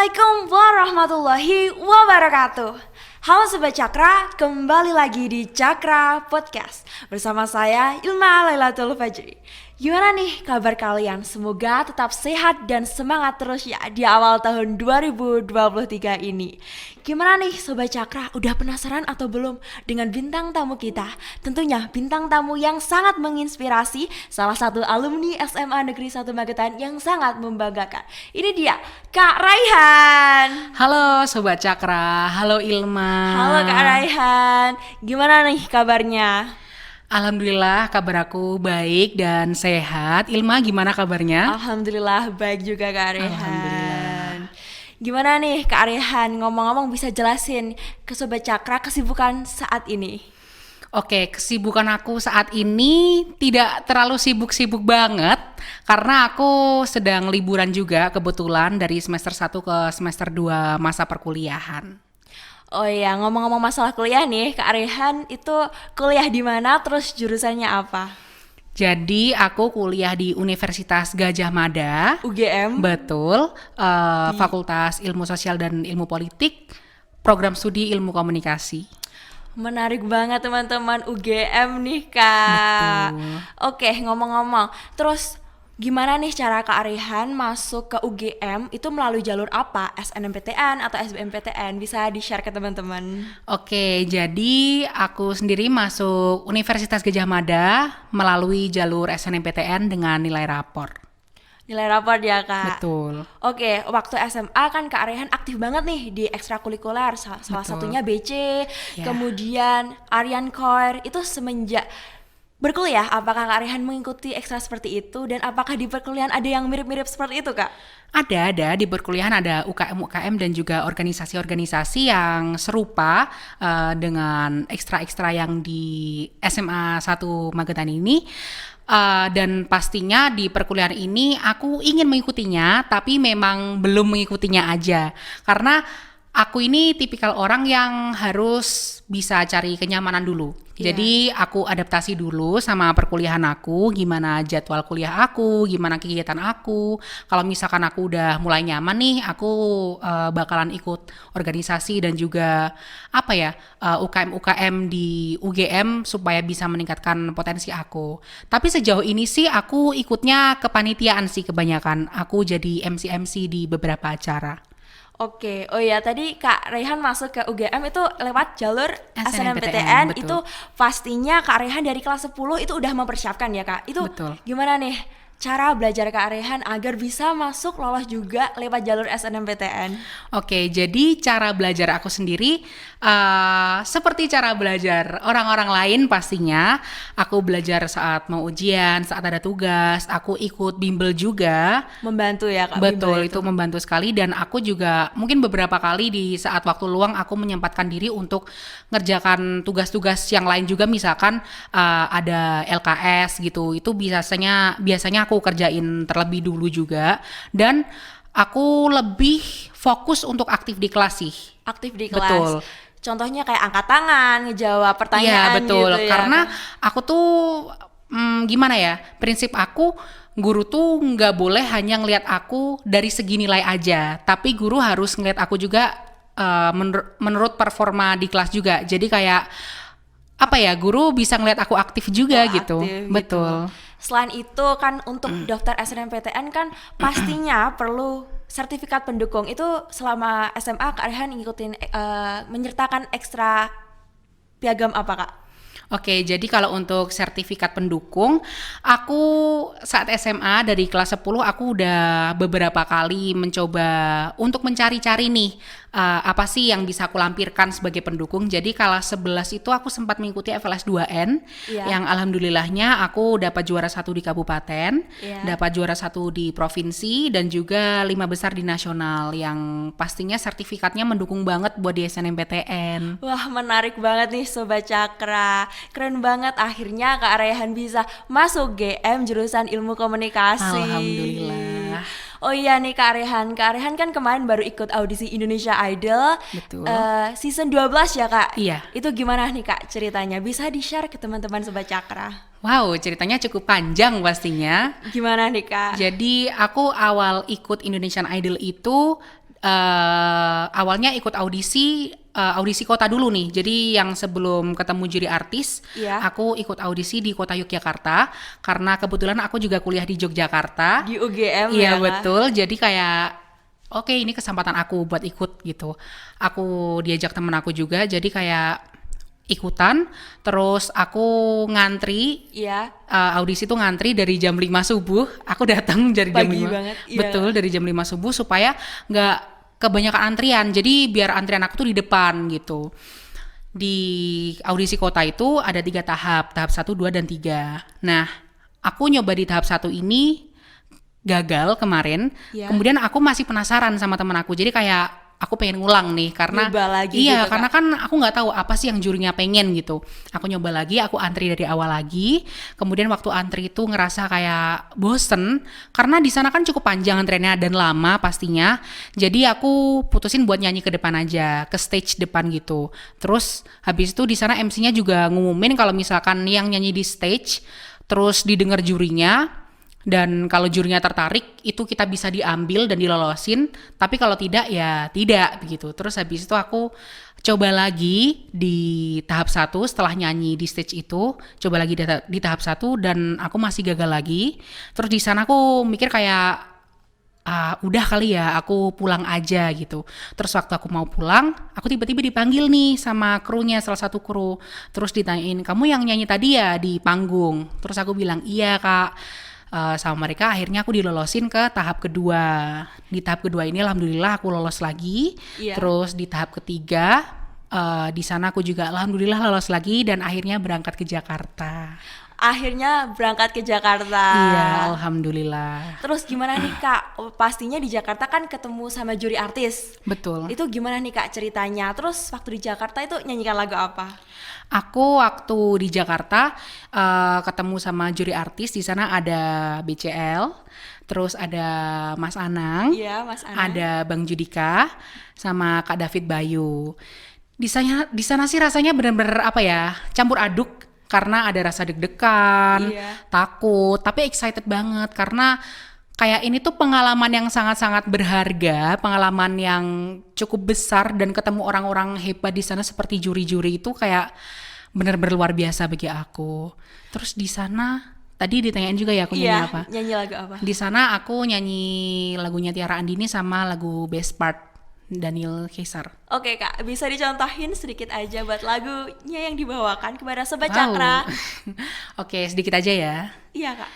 Assalamualaikum warahmatullahi wabarakatuh. Halo Sobat Cakra, kembali lagi di Cakra Podcast bersama saya Ilma Lailatul Fajri. Gimana nih kabar kalian? Semoga tetap sehat dan semangat terus ya di awal tahun 2023 ini. Gimana nih Sobat Cakra, udah penasaran atau belum dengan bintang tamu kita? Tentunya bintang tamu yang sangat menginspirasi, salah satu alumni SMA Negeri 1 Magetan yang sangat membanggakan. Ini dia, Kak Raihan. Halo Sobat Cakra, halo Ilma. Halo Kak Raihan, gimana nih kabarnya? Alhamdulillah kabar aku baik dan sehat. Ilma gimana kabarnya? Alhamdulillah baik juga Kak Raihan. Alhamdulillah. Gimana nih Kak Raihan, ngomong-ngomong bisa jelasin ke Sobat Cakra kesibukan saat ini? Oke, kesibukan aku saat ini tidak terlalu sibuk-sibuk banget karena aku sedang liburan juga kebetulan dari semester 1 ke semester 2 masa perkuliahan. Oh iya, ngomong-ngomong masalah kuliah nih, Kak Raihan itu kuliah di mana, terus jurusannya apa? Jadi aku kuliah di Universitas Gadjah Mada. UGM? Betul, Fakultas Ilmu Sosial dan Ilmu Politik, program studi Ilmu Komunikasi. Menarik banget teman-teman, UGM nih Kak. Betul. Oke, ngomong-ngomong, terus gimana nih cara Kak Raihan masuk ke UGM itu melalui jalur apa? SNMPTN atau SBMPTN? Bisa di-share ke teman-teman. Oke, jadi aku sendiri masuk Universitas Gadjah Mada melalui jalur SNMPTN dengan nilai rapor. Nilai rapor ya Kak. Betul. Oke, waktu SMA kan Kak Raihan aktif banget nih di ekstrakurikuler, salah Betul. satunya BC, Ya. kemudian Aryan Core. Itu semenjak berkuliah, apakah Kak Raihan mengikuti ekstra seperti itu, dan apakah di perkuliahan ada yang mirip-mirip seperti itu Kak? Ada di perkuliahan ada UKM dan juga organisasi-organisasi yang serupa dengan ekstra-ekstra yang di SMA 1 Magetan ini. Dan pastinya di perkuliahan ini aku ingin mengikutinya, tapi memang belum mengikutinya aja. Karena aku ini tipikal orang yang harus bisa cari kenyamanan dulu. Iya. Jadi aku adaptasi dulu sama perkuliahan aku, gimana jadwal kuliah aku, gimana kegiatan aku. Kalau misalkan aku udah mulai nyaman nih, aku bakalan ikut organisasi dan juga UKM-UKM di UGM supaya bisa meningkatkan potensi aku. Tapi sejauh ini sih aku ikutnya kepanitiaan sih kebanyakan. Aku jadi MC-MC di beberapa acara. Oke, oh ya tadi Kak Raihan masuk ke UGM itu lewat jalur SNMPTN, SNMPTN, betul. itu pastinya Kak Raihan dari kelas 10 itu udah mempersiapkan ya Kak. Itu Betul. gimana nih cara belajar Kak Raihan agar bisa masuk lolos juga lewat jalur SNMPTN? Oke, jadi cara belajar aku sendiri seperti cara belajar orang-orang lain pastinya. Aku belajar saat mau ujian, saat ada tugas, aku ikut bimbel juga. Membantu ya Kak? Betul, bimbel itu membantu sekali, dan aku juga mungkin beberapa kali di saat waktu luang aku menyempatkan diri untuk ngerjakan tugas-tugas yang lain juga, misalkan ada LKS gitu. Itu biasanya aku kerjain terlebih dulu juga, dan aku lebih fokus untuk aktif di kelas sih. Aktif di kelas. Betul. Contohnya kayak angkat tangan, ngejawab pertanyaan Iya, betul. gitu ya. Karena Kak? aku tuh gimana ya? Prinsip aku, guru tuh nggak boleh hanya ngelihat aku dari segi nilai aja, tapi guru harus ngelihat aku juga menurut performa di kelas juga. Jadi kayak guru bisa ngelihat aku aktif juga gitu. Aktif Betul. gitu. Selain itu kan untuk daftar SNMPTN kan pastinya perlu sertifikat pendukung. Itu selama SMA Kak Raihan ngikutin menyertakan ekstra piagam apa Kak? Oke, jadi kalau untuk sertifikat pendukung, aku saat SMA dari kelas 10 aku udah beberapa kali mencoba untuk mencari-cari nih apa sih yang bisa aku lampirkan sebagai pendukung. Jadi kelas 11 itu aku sempat mengikuti FLS 2N, Iya. yang alhamdulillahnya aku dapat juara 1 di kabupaten, Iya. dapat juara 1 di provinsi, dan juga 5 besar di nasional, yang pastinya sertifikatnya mendukung banget buat di SNMPTN. Wah, menarik banget nih Sobat Cakra. Keren banget akhirnya Kak Raihan bisa masuk GM jurusan Ilmu Komunikasi. Alhamdulillah. Oh iya nih Kak Raihan kan kemarin baru ikut audisi Indonesia Idol. Betul. Season 12 ya Kak? Iya. Itu gimana nih Kak ceritanya? Bisa di-share ke teman-teman Sobat Cakra? Wow, ceritanya cukup panjang pastinya. Gimana nih Kak? Jadi aku awal ikut Indonesian Idol itu awalnya ikut audisi kota dulu nih. Jadi yang sebelum ketemu juri artis, Iya. aku ikut audisi di kota Yogyakarta karena kebetulan aku juga kuliah di Yogyakarta. Di UGM Iya ya, Kak? betul. Jadi kayak oke, ini kesempatan aku buat ikut gitu. Aku diajak temen aku juga, jadi kayak ikutan. Terus aku ngantri. Iya. Audisi tuh ngantri dari jam 5 subuh. Aku datang dari jam Pagi 5. banget, iya. Betul, dari jam 5 subuh supaya nggak kebanyakan antrian. Jadi biar antrian aku tuh di depan gitu. Di audisi kota itu ada 3 tahap 1, 2, dan 3. Nah, aku nyoba di tahap 1 ini gagal kemarin. Iya. Kemudian aku masih penasaran sama teman aku. Jadi kayak aku pengen ngulang nih karena Nyoba lagi iya gitu, karena Kak. kan aku nggak tahu apa sih yang jurinya pengen gitu. Aku nyoba lagi, aku antri dari awal lagi. Kemudian waktu antri itu ngerasa kayak bosen karena di sana kan cukup panjang antreannya dan lama pastinya. Jadi aku putusin buat nyanyi ke depan aja, ke stage depan gitu. Terus habis itu di sana MC-nya juga ngumumin kalau misalkan yang nyanyi di stage terus didengar jurinya. Dan kalau jurinya tertarik, itu kita bisa diambil dan dilolosin. Tapi kalau tidak, ya tidak begitu. Terus habis itu aku coba lagi di tahap 1 setelah nyanyi di stage itu. Coba lagi di tahap 1 dan aku masih gagal lagi. Terus di sana aku mikir kayak, udah kali ya aku pulang aja gitu. Terus waktu aku mau pulang, aku tiba-tiba dipanggil nih sama krunya, salah satu kru. Terus ditanyain, kamu yang nyanyi tadi ya di panggung? Terus aku bilang, iya Kak. Sama mereka akhirnya aku dilolosin ke tahap kedua. Di tahap kedua ini alhamdulillah aku lolos lagi. Iya. Terus di tahap ketiga di sana aku juga alhamdulillah lolos lagi dan akhirnya berangkat ke Jakarta. Akhirnya berangkat ke Jakarta. Iya, alhamdulillah. Terus gimana nih Kak? Pastinya di Jakarta kan ketemu sama juri artis. Betul. Itu gimana nih Kak ceritanya? Terus waktu di Jakarta itu nyanyikan lagu apa? Aku waktu di Jakarta ketemu sama juri artis. Di sana ada BCL, terus ada Mas Anang, Iya, Mas Anang. ada Bang Judika, sama Kak David Bayu. Di sana sih rasanya benar-benar apa ya, campur aduk karena ada rasa deg-degan, Iya. takut, tapi excited banget karena kayak ini tuh pengalaman yang sangat-sangat berharga, pengalaman yang cukup besar dan ketemu orang-orang hebat di sana seperti juri-juri itu kayak benar-benar luar biasa bagi aku. Terus di sana tadi ditanyain juga ya aku nyanyi Iya, apa? nyanyi lagu apa? Di sana aku nyanyi lagunya Tiara Andini sama lagu Best Part Daniel Caesar. Oke Kak, bisa dicontohin sedikit aja buat lagunya yang dibawakan kepada Sobat Wow. Cakra? Oke, sedikit aja ya. Iya Kak.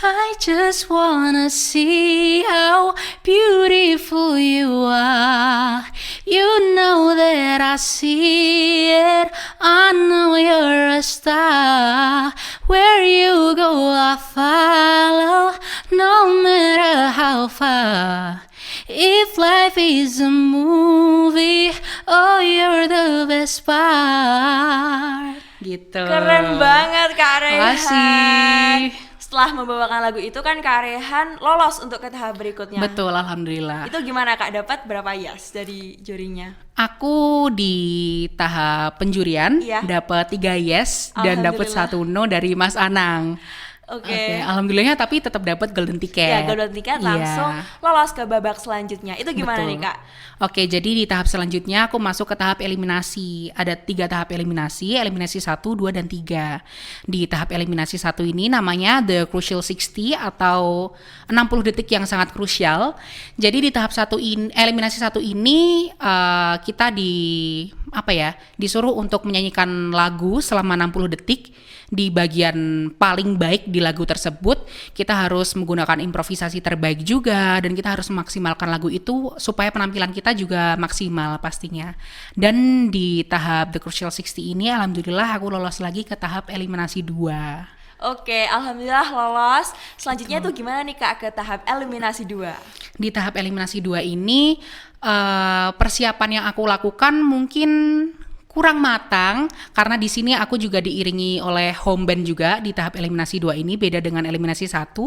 I just wanna see how beautiful you are. You know that I see it. I know you're a star. Where you go, I follow, no matter how far. If life is a movie, oh you're the best part. Gitu. Keren banget Kak Rehan. Makasih. Setelah membawakan lagu itu kan Kak Rehan lolos untuk ke tahap berikutnya. Betul, alhamdulillah. Itu gimana Kak? Dapat berapa yes dari jurinya? Aku di tahap penjurian Iya. dapat 3 yes dan dapat Alhamdulillah. 1 no dari Mas Anang. Oke. Alhamdulillahnya tapi tetap dapat golden ticket. Ya, golden ticket Iya. langsung lolos ke babak selanjutnya. Itu gimana Betul. nih Kak? Oke, jadi di tahap selanjutnya aku masuk ke tahap eliminasi. Ada 3 tahap eliminasi 1, 2, dan 3. Di tahap eliminasi 1 ini namanya The Crucial 60 atau 60 detik yang sangat krusial. Jadi di tahap eliminasi 1 ini kita disuruh untuk menyanyikan lagu selama 60 detik. Di bagian paling baik di lagu tersebut, kita harus menggunakan improvisasi terbaik juga dan kita harus memaksimalkan lagu itu supaya penampilan kita juga maksimal pastinya. Dan di tahap The Crucial 60 ini alhamdulillah aku lolos lagi ke tahap eliminasi 2. Oke, alhamdulillah lolos. Selanjutnya tuh gimana nih Kak ke tahap eliminasi 2? Di tahap eliminasi 2 ini persiapan yang aku lakukan mungkin kurang matang karena di sini aku juga diiringi oleh home band juga di tahap eliminasi 2 ini, beda dengan eliminasi 1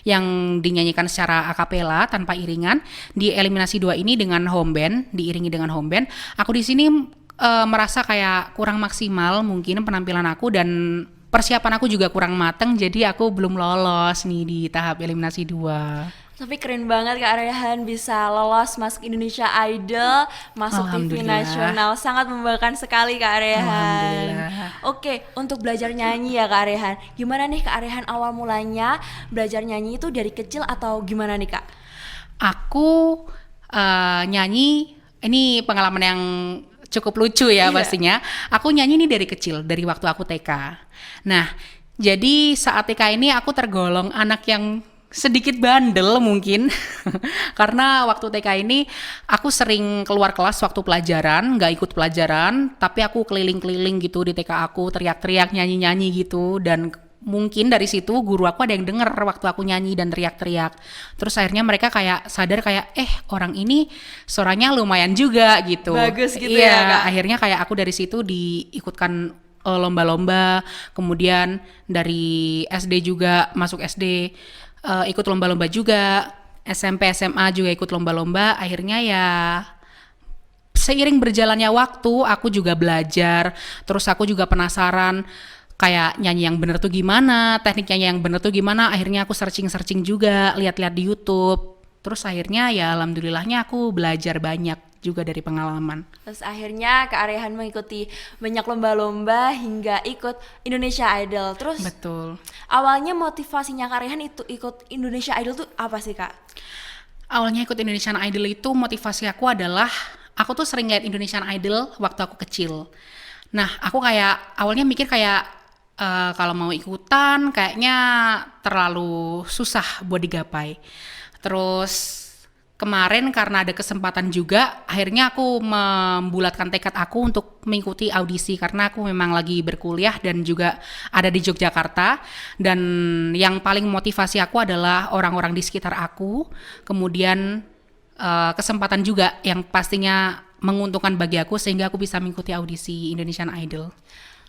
yang dinyanyikan secara akapela tanpa iringan. Di eliminasi 2 ini dengan home band, diiringi dengan home band. Aku di sini merasa kayak kurang maksimal mungkin penampilan aku dan persiapan aku juga kurang matang, jadi aku belum lolos nih di tahap eliminasi 2. Tapi keren banget Kak Rehan bisa lolos masuk Indonesia Idol, masuk TV Alhamdulillah. nasional. Sangat membanggakan sekali Kak Rehan. Alhamdulillah. Oke, untuk belajar nyanyi ya Kak Rehan. Gimana nih Kak Rehan awal mulanya belajar nyanyi itu dari kecil atau gimana nih Kak? Aku nyanyi, ini pengalaman yang cukup lucu ya Iya. pastinya. Aku nyanyi nih dari kecil, dari waktu aku TK. Nah, jadi saat TK ini aku tergolong anak yang sedikit bandel mungkin. Karena waktu TK ini aku sering keluar kelas waktu pelajaran, nggak ikut pelajaran, tapi aku keliling-keliling gitu di TK aku, teriak-teriak, nyanyi-nyanyi gitu. Dan mungkin dari situ guru aku ada yang denger waktu aku nyanyi dan teriak-teriak. Terus akhirnya mereka kayak sadar kayak orang ini suaranya lumayan juga gitu. Bagus gitu Iya, ya, Kak? akhirnya kayak aku dari situ diikutkan lomba-lomba. Kemudian dari SD juga masuk SD ikut lomba-lomba juga. SMP SMA juga ikut lomba-lomba. Akhirnya ya seiring berjalannya waktu aku juga belajar, terus aku juga penasaran kayak nyanyi yang bener tuh gimana, teknik nyanyi yang bener tuh gimana. Akhirnya aku searching juga, lihat-lihat di YouTube. Terus akhirnya ya alhamdulillahnya aku belajar banyak juga dari pengalaman. Terus akhirnya Kak Rehan mengikuti banyak lomba-lomba hingga ikut Indonesia Idol. Terus Betul. awalnya motivasinya Kak Rehan itu ikut Indonesia Idol tuh apa sih Kak? Awalnya ikut Indonesian Idol itu motivasi aku adalah aku tuh sering lihat Indonesian Idol waktu aku kecil. Nah, aku kayak awalnya mikir kayak kalau mau ikutan kayaknya terlalu susah buat digapai. Terus kemarin karena ada kesempatan juga, akhirnya aku membulatkan tekad aku untuk mengikuti audisi karena aku memang lagi berkuliah dan juga ada di Yogyakarta. Dan yang paling motivasi aku adalah orang-orang di sekitar aku, kemudian kesempatan juga yang pastinya menguntungkan bagi aku sehingga aku bisa mengikuti audisi Indonesian Idol.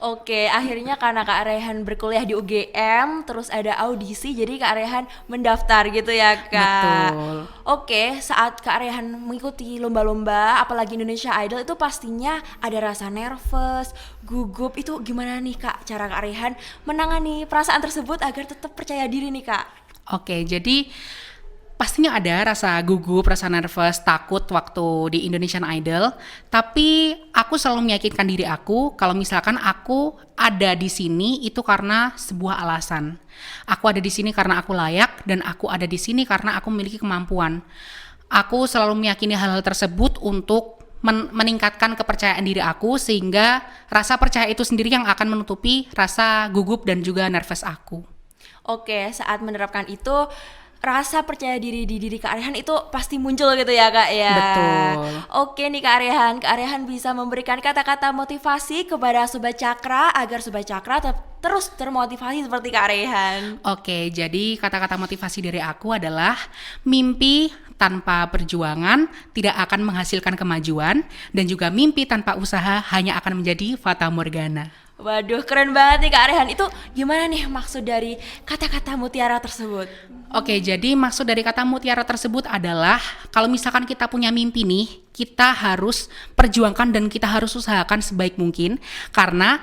Oke, akhirnya karena Kak Rehan berkuliah di UGM, terus ada audisi, jadi Kak Rehan mendaftar gitu ya Kak? Betul. Oke, saat Kak Rehan mengikuti lomba-lomba, apalagi Indonesia Idol, itu pastinya ada rasa nervous, gugup, itu gimana nih Kak cara Kak Rehan menangani perasaan tersebut agar tetap percaya diri nih Kak? Oke, jadi pastinya ada rasa gugup, rasa nervous, takut waktu di Indonesian Idol. Tapi aku selalu meyakinkan diri aku kalau misalkan aku ada di sini itu karena sebuah alasan. Aku ada di sini karena aku layak dan aku ada di sini karena aku memiliki kemampuan. Aku selalu meyakini hal-hal tersebut untuk meningkatkan kepercayaan diri aku sehingga rasa percaya itu sendiri yang akan menutupi rasa gugup dan juga nervous aku. Oke, saat menerapkan itu rasa percaya diri di diri Kak Rehan itu pasti muncul gitu ya Kak ya. Betul. Oke nih Kak Rehan bisa memberikan kata-kata motivasi kepada Sobat Cakra agar Sobat Cakra terus termotivasi seperti Kak Rehan. Oke, jadi kata-kata motivasi dari aku adalah mimpi tanpa perjuangan tidak akan menghasilkan kemajuan dan juga mimpi tanpa usaha hanya akan menjadi fata morgana. Waduh, keren banget nih Kak Rehan. Itu gimana nih maksud dari kata-kata mutiara tersebut? Oke, jadi maksud dari kata mutiara tersebut adalah kalau misalkan kita punya mimpi nih, kita harus perjuangkan dan kita harus usahakan sebaik mungkin karena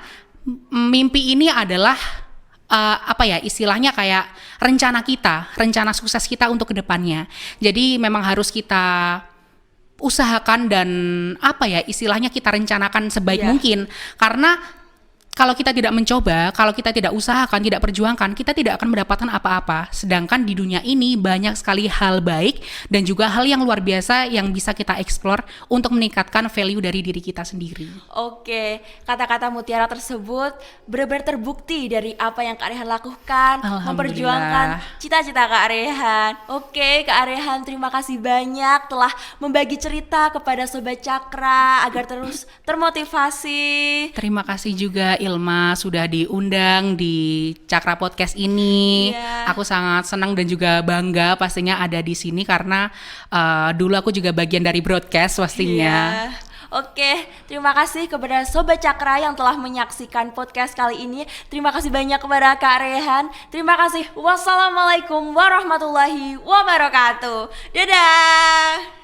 mimpi ini adalah istilahnya kayak rencana sukses kita untuk kedepannya. Jadi memang harus kita usahakan dan istilahnya kita rencanakan sebaik mungkin karena kalau kita tidak mencoba, kalau kita tidak usahakan, tidak perjuangkan, kita tidak akan mendapatkan apa-apa. Sedangkan di dunia ini banyak sekali hal baik dan juga hal yang luar biasa yang bisa kita explore untuk meningkatkan value dari diri kita sendiri. Oke, kata-kata mutiara tersebut benar-benar terbukti dari apa yang Kak Rehan lakukan, Alhamdulillah. memperjuangkan cita-cita Kak Rehan. Oke, Kak Rehan terima kasih banyak telah membagi cerita kepada Sobat Cakra agar terus termotivasi. Terima kasih juga Ilma sudah diundang di Cakra Podcast ini. Iya. Aku sangat senang dan juga bangga pastinya ada di sini karena dulu aku juga bagian dari broadcast pastinya. Iya. Oke, terima kasih kepada Sobat Cakra yang telah menyaksikan podcast kali ini. Terima kasih banyak kepada Kak Rehan. Terima kasih. Wassalamualaikum warahmatullahi wabarakatuh. Dadah.